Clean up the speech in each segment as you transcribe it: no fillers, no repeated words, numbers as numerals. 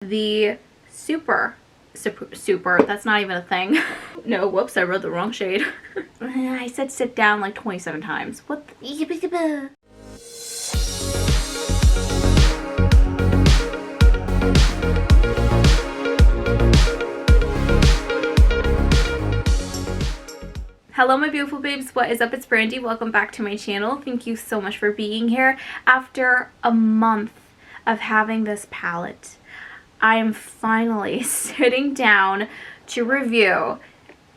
the super, that's not even a thing. No, whoops, I wrote the wrong shade. I said sit down like 27 times. What the? Hello my beautiful babes, what is up? It's Brandi. Welcome back to my channel. Thank you so much for being here. After a month of having this palette, I am finally sitting down to review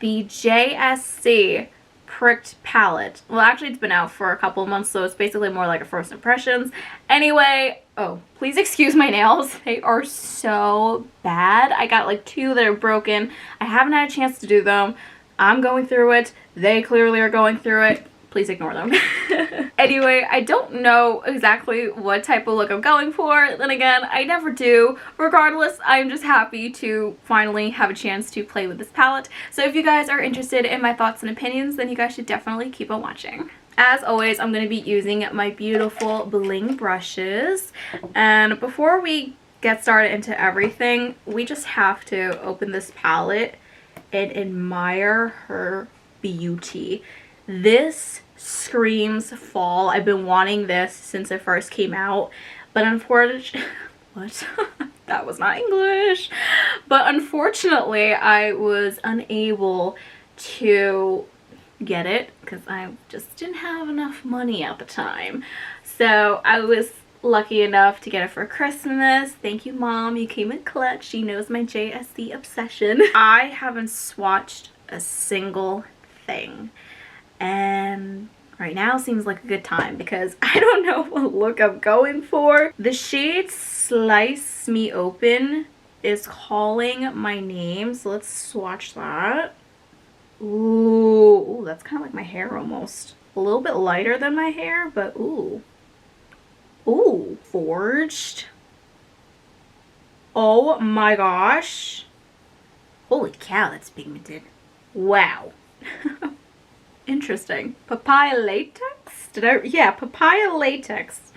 the JSC Pricked palette. Well, actually it's been out for a couple of months, so it's basically more like a first impressions. Anyway, oh, please excuse my nails. They are so bad. I got like 2 that are broken. I haven't had a chance to do them. I'm going through it. They clearly are going through it. Please ignore them. Anyway, I don't know exactly what type of look I'm going for. Then again, I never do. Regardless, I'm just happy to finally have a chance to play with this palette. So if you guys are interested in my thoughts and opinions, then you guys should definitely keep on watching. As always, I'm going to be using my beautiful bling brushes. And before we get started into everything, we just have to open this palette and admire her beauty. This screams fall. I've been wanting this since it first came out, but unfortunately, what? That was not English. But unfortunately, I was unable to get it because I just didn't have enough money at the time. So I was lucky enough to get it for Christmas. Thank you, Mom. You came in clutch. She knows my JSC obsession. I haven't swatched a single thing, and right now seems like a good time because I don't know what look I'm going for. The shade Slice Me Open is calling my name, so let's swatch that. Ooh, that's kind of like my hair almost. A little bit lighter than my hair, but ooh. Ooh, Forged. Oh my gosh. Holy cow, that's pigmented. Wow. Interesting. Papaya latex? Yeah, papaya latex.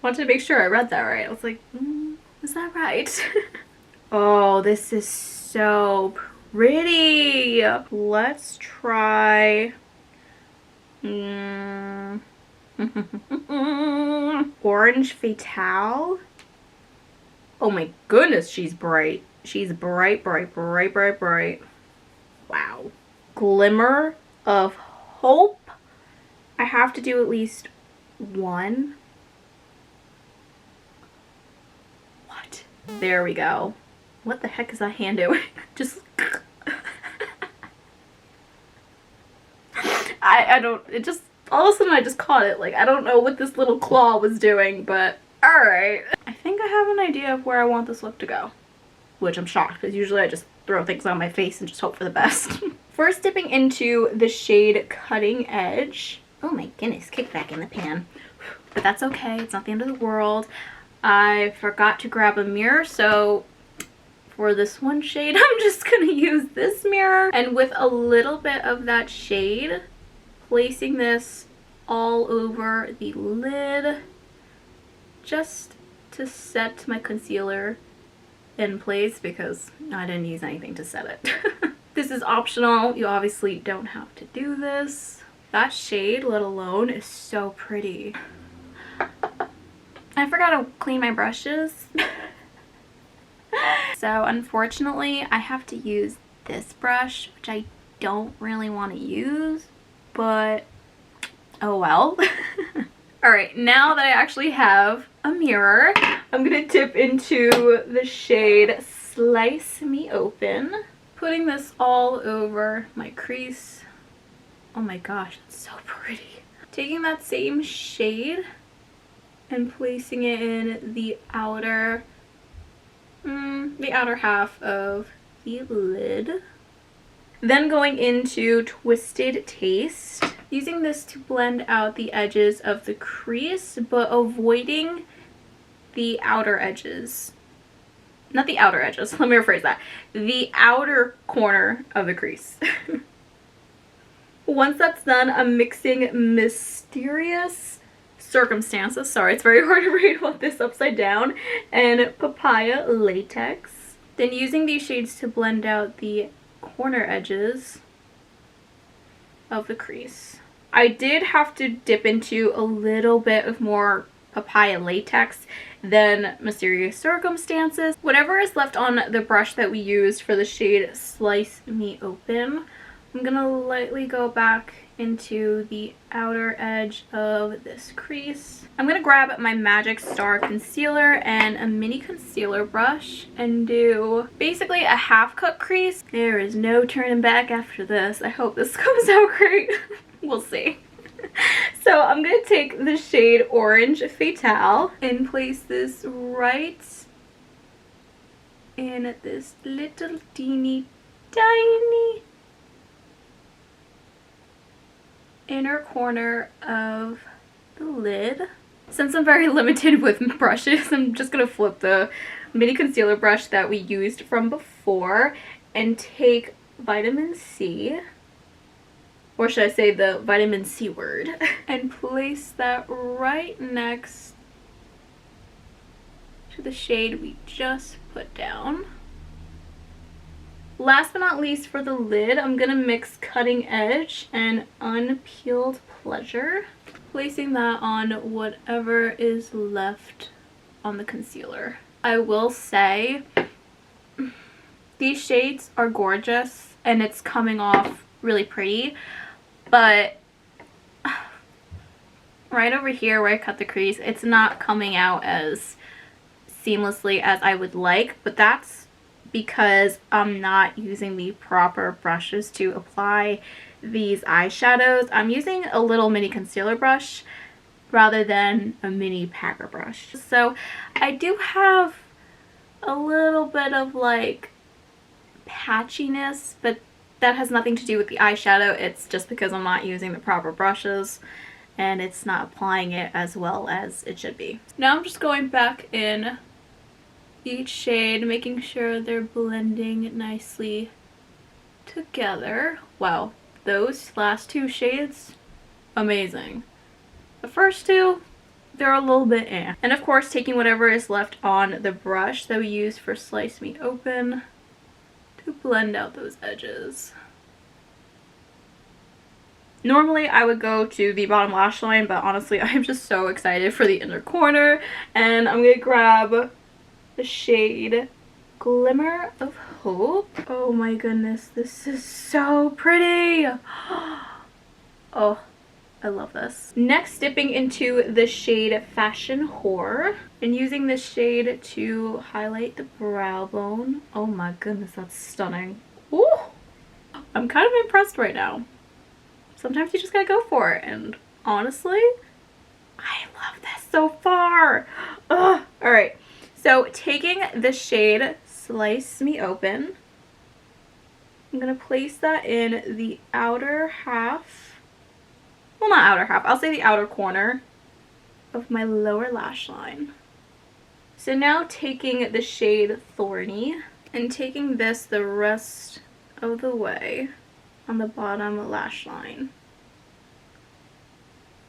Wanted to make sure I read that right. I was like, is that right? Oh, this is so pretty. Let's try. Orange Fatale. Oh my goodness, she's bright. She's bright, bright, bright, bright, bright. Wow. Glimmer of Hope. I have to do at least one. What? There we go. What the heck is that hand doing? Just I don't, it just, all of a sudden I just caught it. Like, I don't know what this little claw was doing, but alright. I think I have an idea of where I want this look to go. Which I'm shocked, because usually I just throw things on my face and just hope for the best. First, dipping into the shade Cutting Edge. Oh my goodness, kick back in the pan. But that's okay, it's not the end of the world. I forgot to grab a mirror, so for this one shade, I'm just gonna use this mirror. And with a little bit of that shade, placing this all over the lid just to set my concealer in place because I didn't use anything to set it. This is optional. You obviously don't have to do this. That shade, let alone, is so pretty. I forgot to clean my brushes. So unfortunately, I have to use this brush, which I don't really want to use. But oh well. Alright, now that I actually have a mirror, I'm gonna dip into the shade Slice Me Open. Putting this all over my crease. Oh my gosh, that's so pretty. Taking that same shade and placing it in the outer half of the lid. Then going into Twisted Taste, using this to blend out the edges of the crease, but avoiding the outer edges. Not the outer edges, let me rephrase that. The outer corner of the crease. Once that's done, I'm mixing Mysterious Circumstances. Sorry, it's very hard to read about this upside down. And Papaya Latex. Then using these shades to blend out the corner edges of the crease. I did have to dip into a little bit of more Papaya Latex than Mysterious Circumstances. Whatever is left on the brush that we used for the shade Slice Me Open, I'm gonna lightly go back into the outer edge of this crease. I'm gonna grab my Magic Star concealer and a mini concealer brush and do basically a half cut crease. There is no turning back after this. I hope this comes out great. We'll see. So I'm going to take the shade Orange Fatale and place this right in this little teeny tiny inner corner of the lid. Since I'm very limited with brushes, I'm just going to flip the mini concealer brush that we used from before and take vitamin C, or should I say the vitamin C word, and place that right next to the shade we just put down. Last but not least, for the lid, I'm going to mix Cutting Edge and Unpeeled Pleasure, placing that on whatever is left on the concealer. I will say these shades are gorgeous and it's coming off really pretty, but right over here where I cut the crease, it's not coming out as seamlessly as I would like, but that's because I'm not using the proper brushes to apply these eyeshadows. I'm using a little mini concealer brush rather than a mini packer brush. So I do have a little bit of like patchiness, but that has nothing to do with the eyeshadow. It's just because I'm not using the proper brushes and it's not applying it as well as it should be. Now I'm just going back in each shade, making sure they're blending nicely together. Wow, those last two shades, amazing. The first two, they're a little bit eh. And of course, taking whatever is left on the brush that we used for Slice Me Open to blend out those edges. Normally I would go to the bottom lash line, but honestly I'm just so excited for the inner corner, and I'm gonna grab the shade Glimmer of Hope. Oh my goodness, this is so pretty. Oh, I love this. Next, dipping into the shade Fashion Whore and using this shade to highlight the brow bone. Oh my goodness, that's stunning. Ooh, I'm kind of impressed right now. Sometimes you just gotta go for it, and honestly, I love this so far. Ugh. All right. So taking the shade Slice Me Open, I'm going to place that in the outer half, well not outer half, I'll say the outer corner of my lower lash line. So now taking the shade Thorny and taking this the rest of the way on the bottom lash line.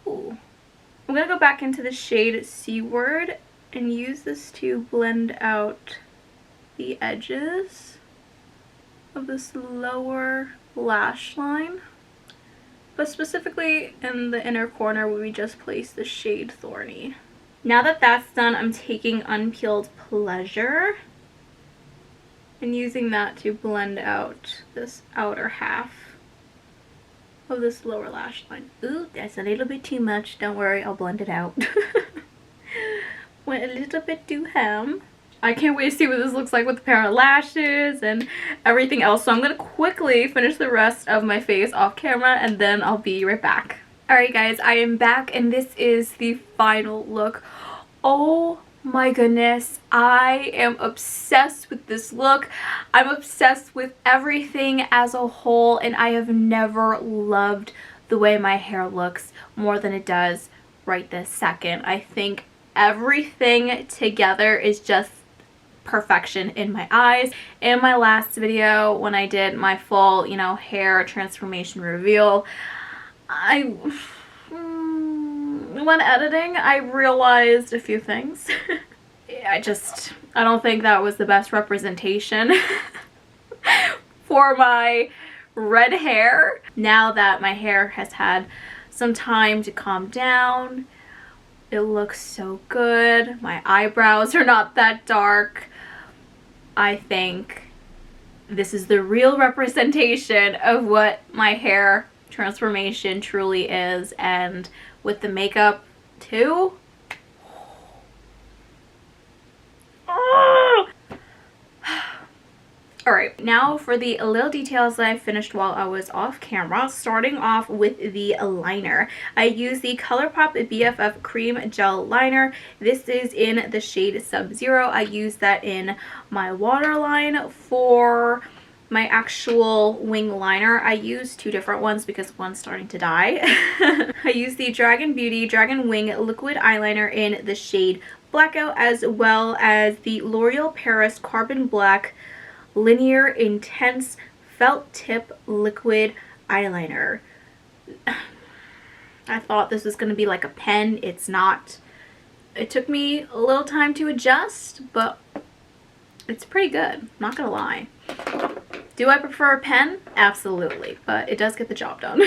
Ooh. I'm going to go back into the shade Seaward and use this to blend out the edges of this lower lash line, but specifically in the inner corner where we just placed the shade Thorny. Now that that's done, I'm taking Unpeeled Pleasure and using that to blend out this outer half of this lower lash line. Ooh, that's a little bit too much. Don't worry, I'll blend it out. Went a little bit too ham. I can't wait to see what this looks like with a pair of lashes and everything else. So I'm going to quickly finish the rest of my face off camera and then I'll be right back. Alright guys, I am back and this is the final look. Oh my goodness, I am obsessed with this look. I'm obsessed with everything as a whole, and I have never loved the way my hair looks more than it does right this second. I think everything together is just perfection in my eyes. In my last video when I did my full, hair transformation reveal, when editing, I realized a few things. I don't think that was the best representation for my red hair. Now that my hair has had some time to calm down, it looks so good. My eyebrows are not that dark. I think this is the real representation of what my hair transformation truly is, and with the makeup too. Alright, now for the little details that I finished while I was off camera, starting off with the liner. I use the ColourPop BFF Cream Gel Liner. This is in the shade Sub-Zero. I use that in my waterline. For my actual wing liner, I use two different ones because one's starting to die. I use the Dragun Beauty DragunWing Liquid Eyeliner in the shade Blackout, as well as the L'Oreal Paris Carbon Black Linear Intense Felt Tip Liquid Eyeliner. I thought this was going to be like a pen. It's not. It took me a little time to adjust, but it's pretty good, not gonna lie. Do I prefer a pen? Absolutely, but it does get the job done.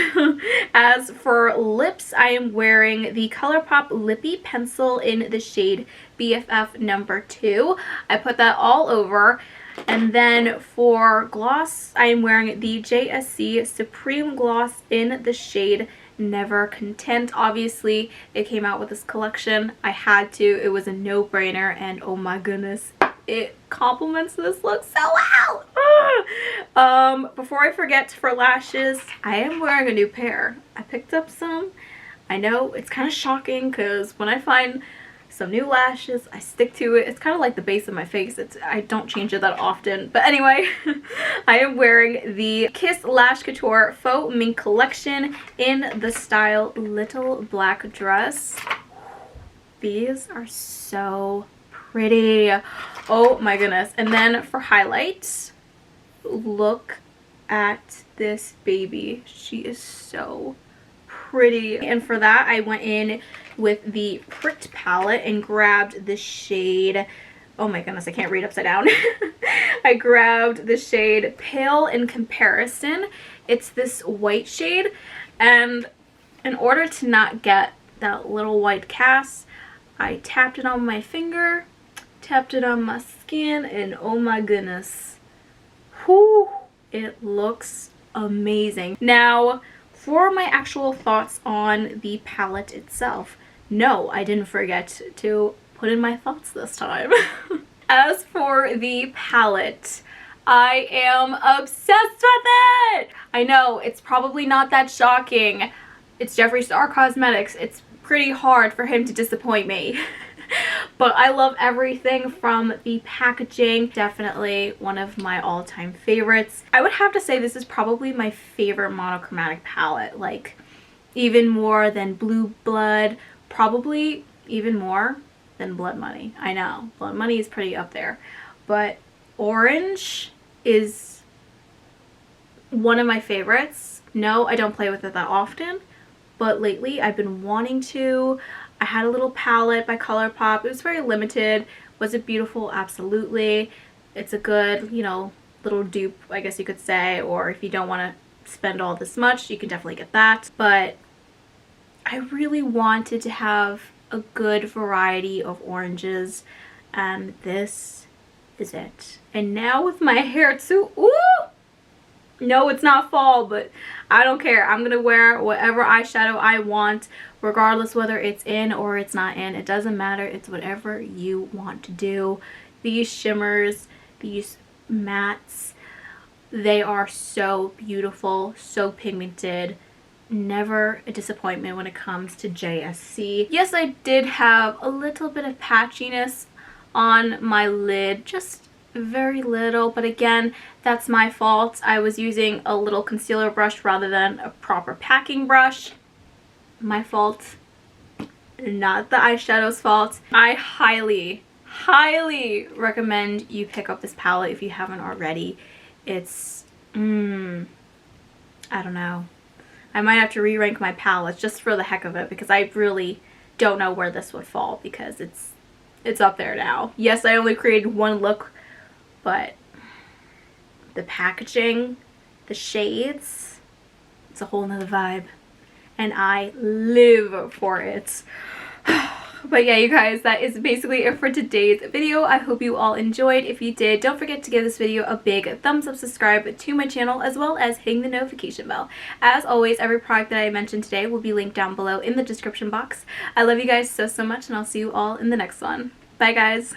As for lips, I am wearing the ColourPop Lippy Pencil in the shade BFF number 2. I put that all over. And then for gloss, I am wearing the JSC Supreme Gloss in the shade Never Content. Obviously, it came out with this collection. I had to. It was a no-brainer, and oh my goodness, it complements this look so well. Before I forget, for lashes, I am wearing a new pair. I picked up some. I know it's kind of shocking because when I find some new lashes, I stick to it. It's kind of like the base of my face. I don't change it that often. But anyway, I am wearing the Kiss Lash Couture Faux Mink Collection in the style Little Black Dress. These are so pretty. Oh my goodness. And then for highlights, look at this baby. She is so pretty. And for that, I went in with the Pricked palette and grabbed the shade, oh my goodness, I can't read upside down. I grabbed the shade Pale in Comparison. It's this white shade, and in order to not get that little white cast, I tapped it on my finger, tapped it on my skin, and oh my goodness, whoo, it looks amazing. Now, for my actual thoughts on the palette itself, no, I didn't forget to put in my thoughts this time. As for the palette, I am obsessed with it! I know, it's probably not that shocking. It's Jeffree Star Cosmetics. It's pretty hard for him to disappoint me. But I love everything from the packaging. Definitely one of my all-time favorites. I would have to say this is probably my favorite monochromatic palette. Like, even more than Blue Blood. Probably even more than Blood Money. I know, Blood Money is pretty up there. But Orange is one of my favorites. No, I don't play with it that often. But lately, I've been wanting to. I had a little palette by ColourPop. It was very limited. Was it beautiful? Absolutely. It's a good, you know, little dupe, I guess you could say. Or if you don't want to spend all this much, you can definitely get that. But I really wanted to have a good variety of oranges. And this is it. And now with my hair too. Ooh! No, it's not fall, but I don't care. I'm going to wear whatever eyeshadow I want, regardless whether it's in or it's not in. It doesn't matter. It's whatever you want to do. These shimmers, these mattes, they are so beautiful, so pigmented. Never a disappointment when it comes to JSC. Yes, I did have a little bit of patchiness on my lid, just very little, but again, that's my fault. I was using a little concealer brush rather than a proper packing brush. My fault, not the eyeshadow's fault. I highly recommend you pick up this palette if you haven't already. It's, I don't know. I might have to re-rank my palettes just for the heck of it because I really don't know where this would fall because it's up there now. Yes, I only created one look, but the packaging, the shades, it's a whole nother vibe. And I live for it. But yeah, you guys, that is basically it for today's video. I hope you all enjoyed. If you did, don't forget to give this video a big thumbs up, subscribe to my channel, as well as hitting the notification bell. As always, every product that I mentioned today will be linked down below in the description box. I love you guys so much, and I'll see you all in the next one. Bye, guys.